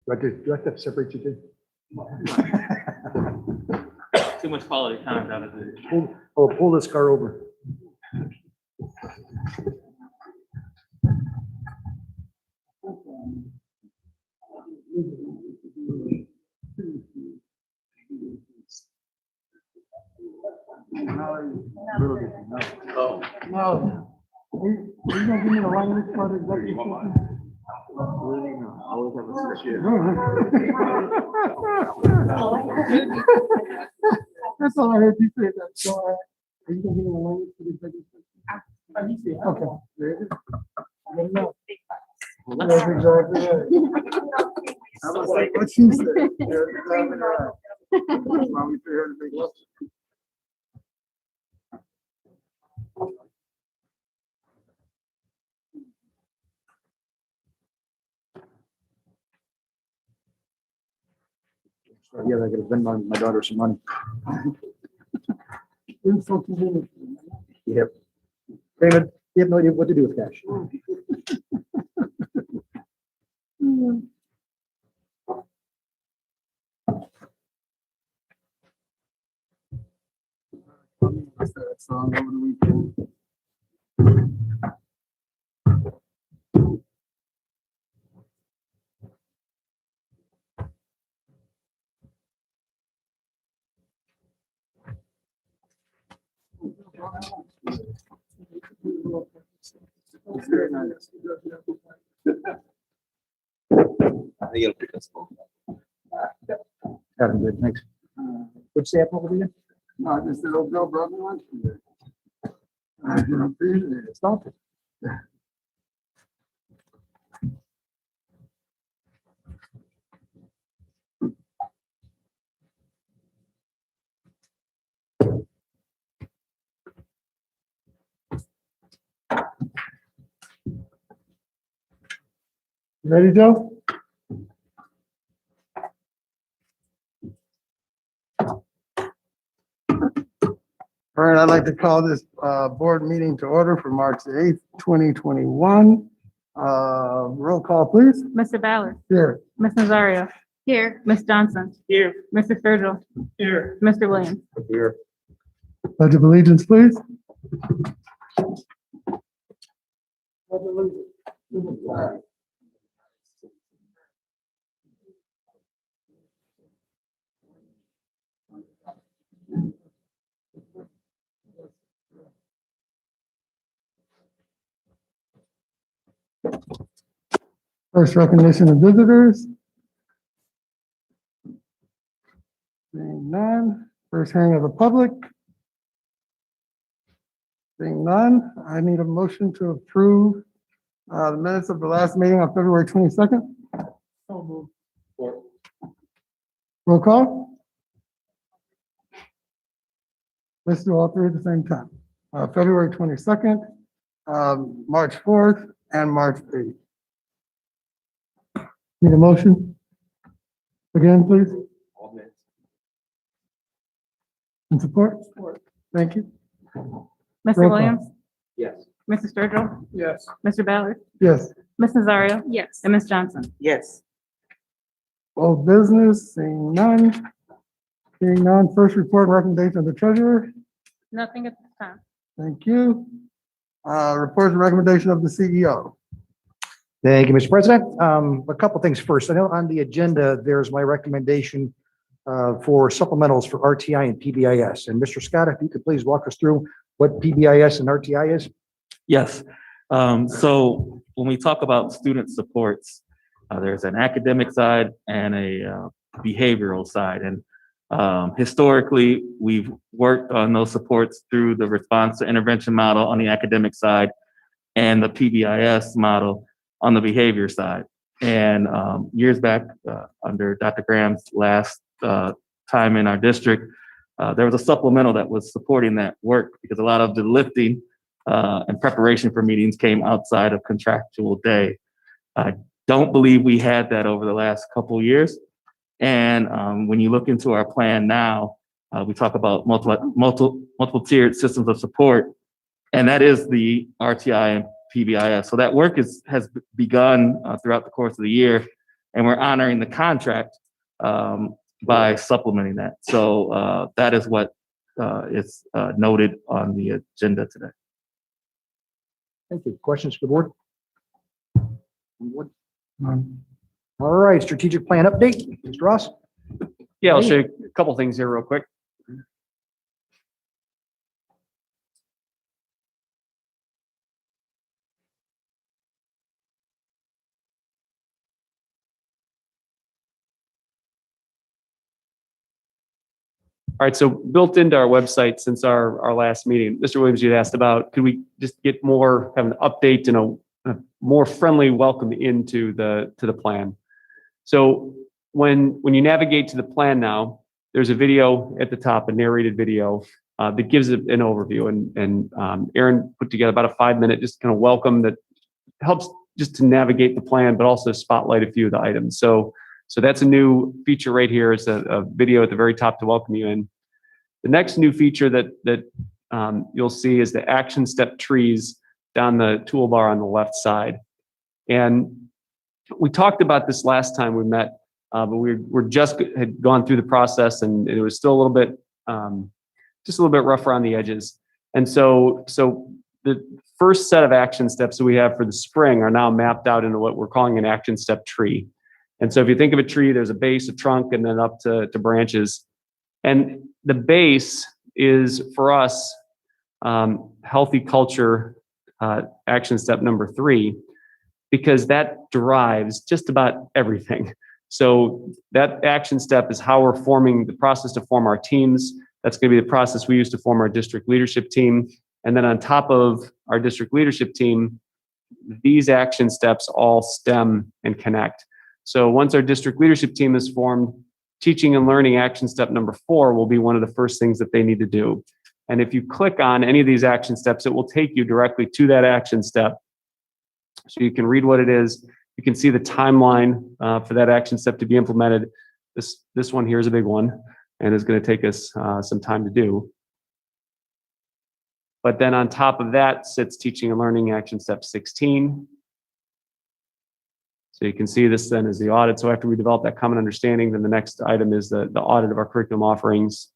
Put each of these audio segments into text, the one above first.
Do I have to separate you two? Too much quality time down at the. Pull this car over. Oh. No. You gonna give me the language for the executive session? That's all I heard you say that. So, are you gonna give me the language for the executive session? Okay. Very good. Let me know. That's exactly right. I was like, what she said. You're exactly right. That's why we figured to make love. Yeah, I gotta send my daughter some money. It's so convenient. Yep. David, you have no idea what to do with cash. I said that song over the weekend. It's very nice. You'll pick us both. Having good, thanks. What's the apple over again? No, I just said, oh, Bill brought me lunch today. I didn't appreciate it. Stop it. You ready, Joe? All right, I'd like to call this board meeting to order for March 8th, 2021. Roll call, please. Mr. Ballard. Here. Ms. Nazario. Here. Ms. Johnson. Here. Mr. Sturgill. Here. Mr. Williams. Here. Pledge of allegiance, please. First recognition of visitors. Seeing none. First hearing of the public. Seeing none, I need a motion to approve the minutes of the last meeting on February 22nd. Roll call. Let's do all three at the same time. February 22nd, March 4th, and March 8th. Need a motion? Again, please, and support? Thank you. Mr. Roll call. Williams. Yes. Mr. Sturgill. Yes. Mr. Ballard. Yes. Ms. Nazario. Yes. And Ms. Johnson. Yes. Old business, seeing none. Seeing none, first report recommendation of the treasurer. Nothing at this time. Thank you. Report and recommendation of the CEO. Thank you, Mr. President. A couple things first. I know on the agenda, there's my recommendation for supplementals for RTI and PBIS. And Mr. Scott, if you could please walk us through what PBIS and RTI is? Yes. So when we talk about student supports, there's an academic side and a behavioral side. And historically, we've worked on those supports through the response to intervention model on the academic side and the PBIS model on the behavior side. And years back, under Dr. Graham's last time in our district, there was a supplemental that was supporting that work because a lot of the lifting and preparation for meetings came outside of contractual day. I don't believe we had that over the last couple of years. And when you look into our plan now, we talk about multiple tiered systems of support, and that is the RTI and PBIS. So that work has begun throughout the course of the year, and we're honoring the contract by supplementing that. So that is what is noted on the agenda today. Thank you. Questions for the board? All right, strategic plan update, Mr. Ross. Yeah, I'll show you a couple things here real quick. All right, so built into our website since our last meeting, Mr. Williams, you'd asked about, could we just get more, have an update and a more friendly welcome into the plan? So when you navigate to the plan now, there's a video at the top, a narrated video that gives an overview, and Aaron put together about a 5-minute just kind of welcome that helps just to navigate the plan, but also spotlight a few of the items. So that's a new feature right here. Is a video at the very top to welcome you in. The next new feature that you'll see is the action step trees down the toolbar on the left side. And we talked about this last time we met, but we're just had gone through the process, and it was still a little bit, just a little bit rough around the edges. And so the first set of action steps that we have for the spring are now mapped out into what we're calling an action step tree. And so if you think of a tree, there's a base, a trunk, and then up to branches. And the base is, for us, healthy culture action step number 3, because that drives just about everything. So that action step is how we're forming the process to form our teams. That's going to be the process we use to form our district leadership team. And then on top of our district leadership team, these action steps all stem and connect. So once our district leadership team is formed, teaching and learning action step number 4 will be one of the first things that they need to do. And if you click on any of these action steps, it will take you directly to that action step. So you can read what it is. You can see the timeline for that action step to be implemented. This one here is a big one and is going to take us some time to do. But then on top of that sits teaching and learning action step 16. So you can see this then is the audit. So after we develop that common understanding, then the next item is the audit of our curriculum offerings.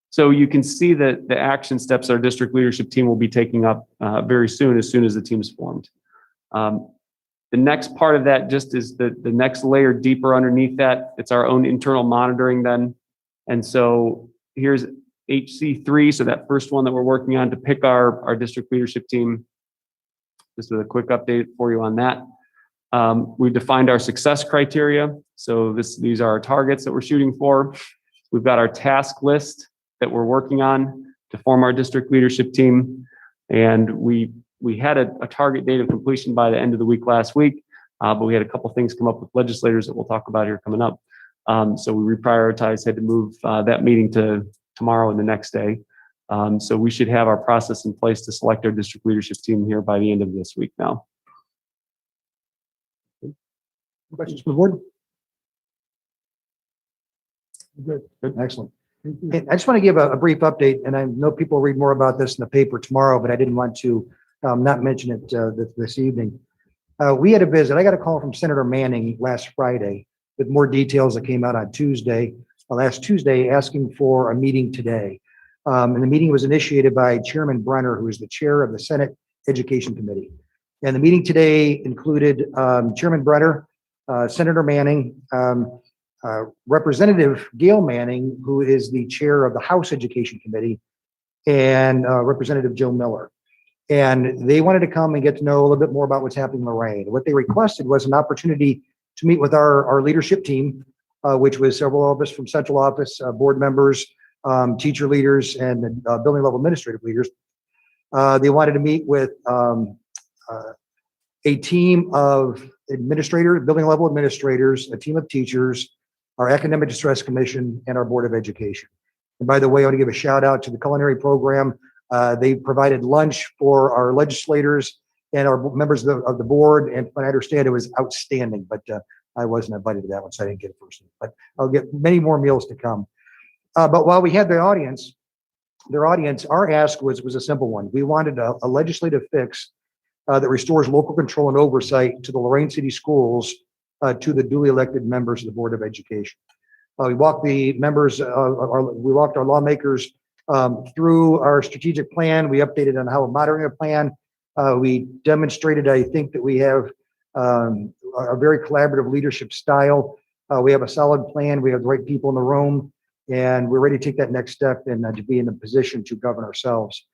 So you can see that the action steps our district leadership team will be taking up very soon as the team's formed. The next part of that just is the next layer deeper underneath that. It's our own internal monitoring then. And so here's HC3, so that first one that we're working on to pick our district leadership team. Just with a quick update for you on that. We've defined our success criteria. So these are our targets that we're shooting for. We've got our task list that we're working on to form our district leadership team. And we had a target date of completion by the end of the week last week, but we had a couple things come up with legislators that we'll talk about here coming up. So we reprioritized, had to move that meeting to tomorrow and the next day. So we should have our process in place to select our district leadership team here by the end of this week now. Questions from the board? Good. Excellent. I just want to give a brief update, and I know people will read more about this in the paper tomorrow, but I didn't want to not mention it this evening. We had a visit. I got a call from Senator Manning last Friday with more details that came out on last Tuesday, asking for a meeting today. And the meeting was initiated by Chairman Brenner, who is the chair of the Senate Education Committee. And the meeting today included Chairman Brenner, Senator Manning, Representative Gail Manning, who is the chair of the House Education Committee, and Representative Joe Miller. And they wanted to come and get to know a little bit more about what's happening in Lorain. What they requested was an opportunity to meet with our leadership team, which was several of us from central office, board members, teacher leaders, and building level administrative leaders. They wanted to meet with a team of administrators, building level administrators, a team of teachers, our academic distress commission, and our board of education. And by the way, I want to give a shout out to the culinary program. They provided lunch for our legislators and our members of the board. And I understand it was outstanding, but I wasn't invited to that one, so I didn't get it personally. But I'll get many more meals to come. But while we had their audience, our ask was a simple one. We wanted a legislative fix that restores local control and oversight to the Lorain City Schools to the duly elected members of the Board of Education. We walked our lawmakers through our strategic plan. We updated on how we're monitoring the plan. We demonstrated, I think, that we have a very collaborative leadership style. We have a solid plan. We have the right people in the room, and we're ready to take that next step and to be in a position to govern ourselves.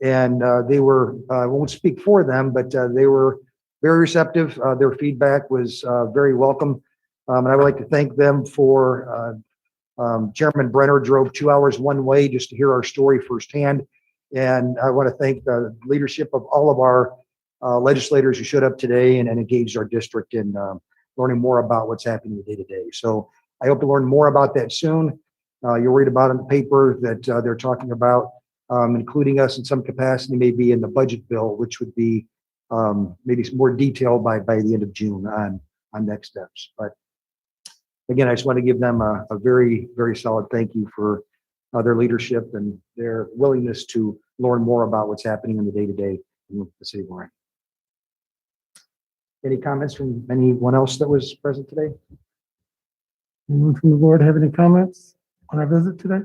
And they were, I won't speak for them, but they were very receptive. Their feedback was very welcome. And I would like to thank them for Chairman Brenner drove 2 hours one way just to hear our story firsthand. And I want to thank the leadership of all of our legislators who showed up today and engaged our district in learning more about what's happening day to day. So I hope to learn more about that soon. You'll read about in the paper that they're talking about including us in some capacity, maybe in the budget bill, which would be maybe some more detail by the end of June on next steps. But again, I just want to give them a very, very solid thank you for their leadership and their willingness to learn more about what's happening in the day-to-day in the city of Lorain. Any comments from anyone else that was present today? Anyone from the board have any comments on our visit today?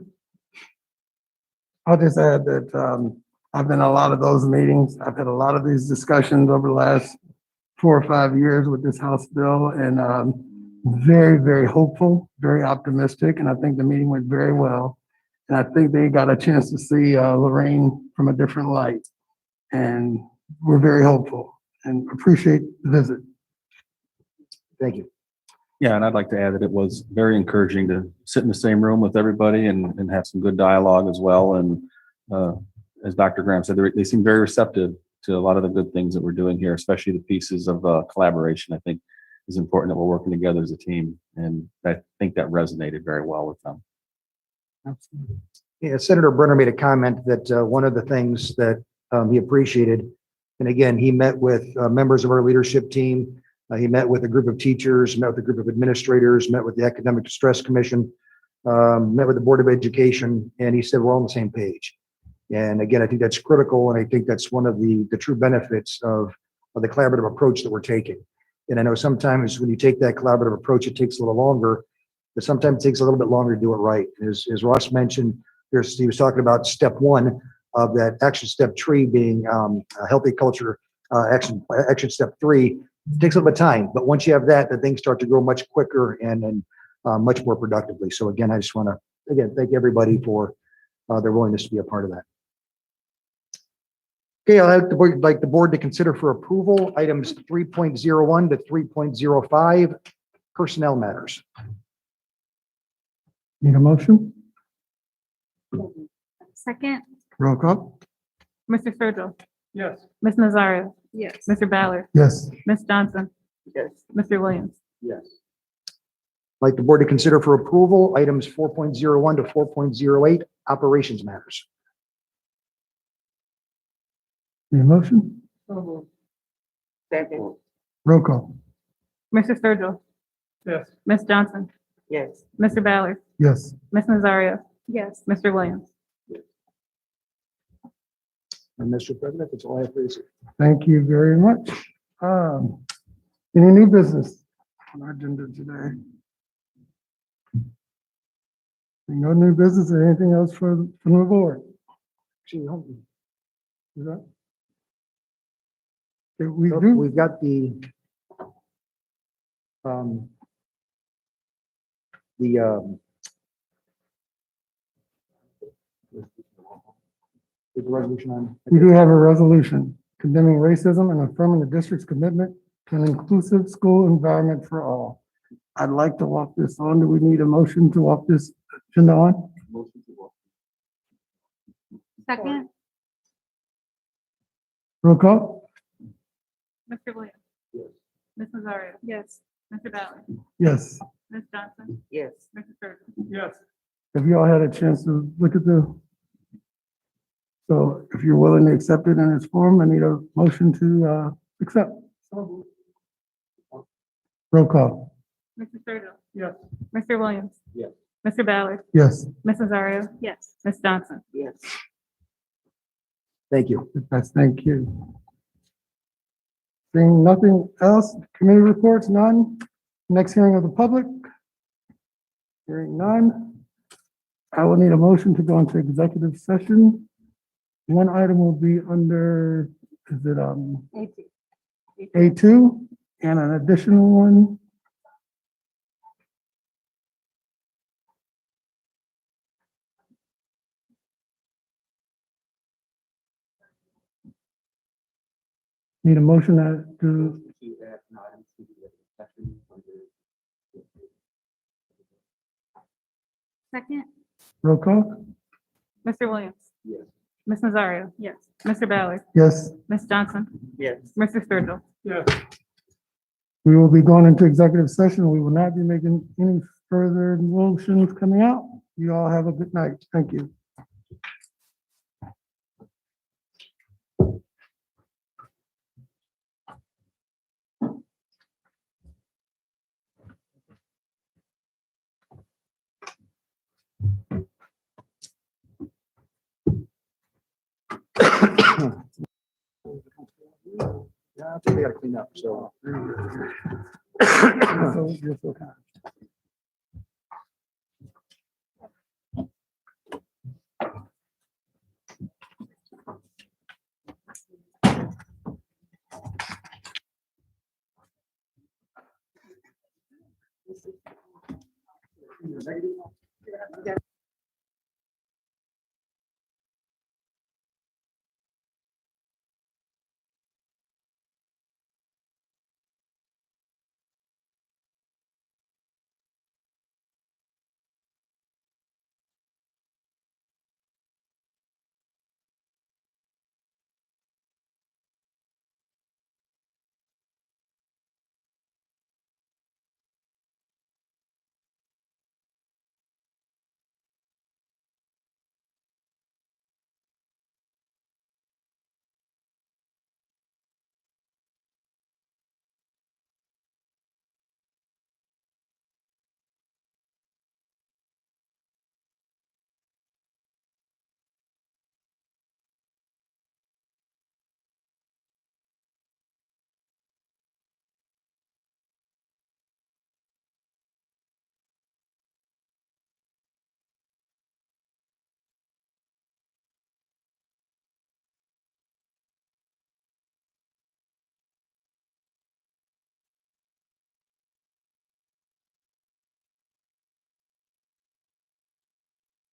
I'll just add that I've been in a lot of those meetings. I've had a lot of these discussions over the last 4 or 5 years with this House bill, and very, very hopeful, very optimistic, and I think the meeting went very well. And I think they got a chance to see Lorain from a different light, and we're very hopeful and appreciate the visit. Thank you. Yeah, and I'd like to add that it was very encouraging to sit in the same room with everybody and have some good dialogue as well. And as Dr. Graham said, they seem very receptive to a lot of the good things that we're doing here, especially the pieces of collaboration. I think is important that we're working together as a team, and I think that resonated very well with them. Absolutely. Yeah, Senator Brenner made a comment that one of the things that he appreciated, and again, he met with members of our leadership team. He met with a group of teachers, met with a group of administrators, met with the Academic Distress Commission, met with the Board of Education, and he said we're all on the same page. And again, I think that's critical, and I think that's one of the true benefits of the collaborative approach that we're taking. And I know sometimes when you take that collaborative approach, it takes a little longer, but sometimes it takes a little bit longer to do it right. As Ross mentioned, he was talking about step 1 of that action step tree being a healthy culture action step 3. It takes a little bit of time, but once you have that, the things start to grow much quicker and much more productively. So again, I just want to thank everybody for their willingness to be a part of that. Okay, I'd like the board to consider for approval items 3.01 to 3.05 personnel matters. Need a motion? Second, Roll call. Mr. Sturgill, Yes. Ms. Nazario, Yes. Mr. Ballard, Yes. Ms. Johnson, Yes. Mr. Williams. Yes. I'd like the board to consider for approval items 4.01 to 4.08 operations matters. Need a motion? Second. Roll call. Mr. Sturgill, Yes. Ms. Johnson, Yes. Mr. Ballard, Yes. Ms. Nazario. Yes. Mr. Williams. And Mr. President, that's all I have for you. Thank you very much. Any new business on our agenda today? No new business or anything else from the board? Gee, Is that? Okay, we do, we've got the resolution on. we do have a resolution condemning racism and affirming the district's commitment to an inclusive school environment for all. I'd like to walk this on. Do we need a motion to walk this agenda on? Second, Roll call? Mr. Williams. Yes. Ms. Nazario. Yes. Mr. Ballard, Yes. Ms. Johnson, Yes. Mr. Sturgill. Yes. Have you all had a chance to look at so if you're willing to accept it in its form, I need a motion to accept. Roll call. Mr. Sturgill. Yes. Mr. Williams. Yes. Mr. Ballard, Yes. Ms. Nazario. Yes. Ms. Johnson. Yes. Thank you. Thank you. Seeing nothing else, committee reports, none. Next hearing of the public. Hearing none. I will need a motion to go into executive session. One item will be under, is it, A2, and an additional one. Need a motion to, Second. roll call? Mr. Williams. Yes. Ms. Nazario. Yes. Mr. Ballard. Yes, Ms. Johnson. Yes. Mr. Sturgill. we will be going into executive session. We will not be making any further motions coming out. You all have a good night. Thank you. Yeah, I think they gotta clean up, so. You're so kind.